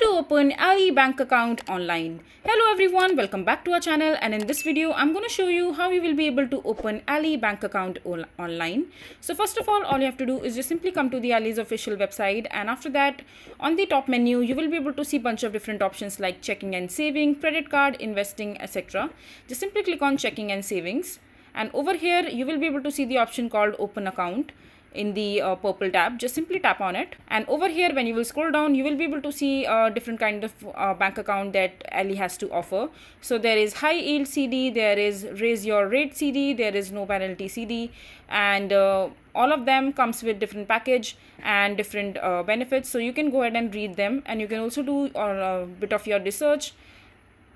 to open Ali bank account online. Hello everyone, welcome back to our channel, and in this video I'm going to show you how you will be able to open Ali bank account online. So first of all you have to do is just simply come to the Ali's official website, and after that on the top menu you will be able to see bunch of different options like checking and saving, credit card, investing, etc. Just simply click on checking and savings, and over here you will be able to see the option called open account in the purple tab. Just simply tap on it, and over here when you will scroll down you will be able to see different kind of bank account that Ali has to offer. So there is high yield CD, there is raise your rate CD, there is no penalty CD, and all of them comes with different package and different benefits. So you can go ahead and read them, and you can also do a bit of your research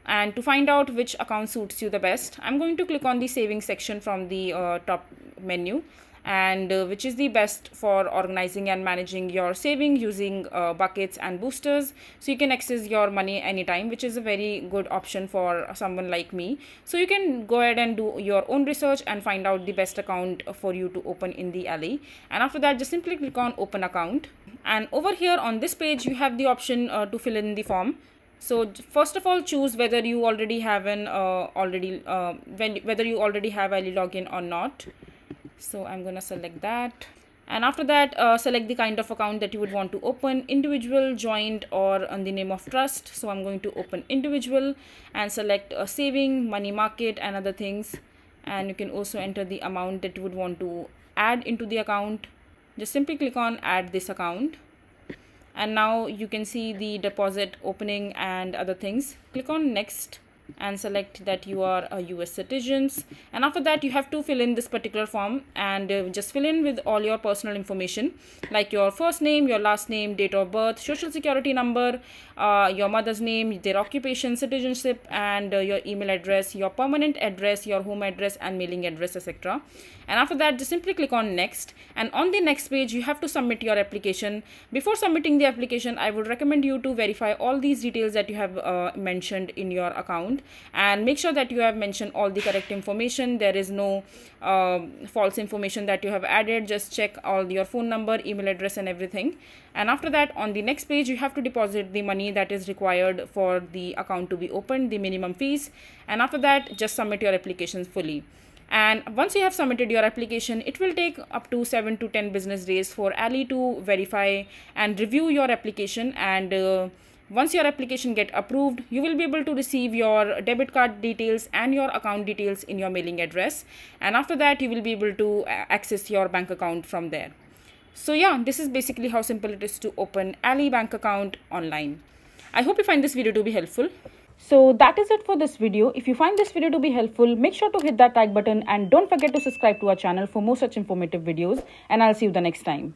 and to find out which account suits you the best. I'm going to click on the savings section from the top menu, and which is the best for organizing and managing your saving using buckets and boosters, so you can access your money anytime, which is a very good option for someone like me. So you can go ahead and do your own research and find out the best account for you to open in the Ali, and after that just simply click on open account. And over here on this page you have the option to fill in the form. So first of all choose whether you already have an whether you already have Ali login or not. So I'm going to select that, and after that select the kind of account that you would want to open: individual, joint, or on the name of trust. So I'm going to open individual and select saving, money market, and other things, and you can also enter the amount that you would want to add into the account. Just simply click on add this account, and now you can see the deposit opening and other things. Click on next and select that you are a US citizens, and after that you have to fill in this particular form, and just fill in with all your personal information like your first name, your last name, date of birth, social security number, your mother's name, their occupation, citizenship, and your email address, your permanent address, your home address and mailing address, etc. And after that just simply click on next, and on the next page you have to submit your application. Before submitting the application I would recommend you to verify all these details that you have mentioned in your account, and make sure that you have mentioned all the correct information. There is no false information that you have added. Just check all your phone number, email address, and everything. And after that on the next page you have to deposit the money that is required for the account to be opened, the minimum fees, and after that just submit your application fully. And once you have submitted your application, it will take up to 7 to 10 business days for Ali to verify and review your application, and once your application get approved, you will be able to receive your debit card details and your account details in your mailing address, and after that you will be able to access your bank account from there. So yeah, this is basically how simple it is to open Ali bank account online. I hope you find this video to be helpful. So that is it for this video. If you find this video to be helpful, make sure to hit that like button, and don't forget to subscribe to our channel for more such informative videos, and I'll see you the next time.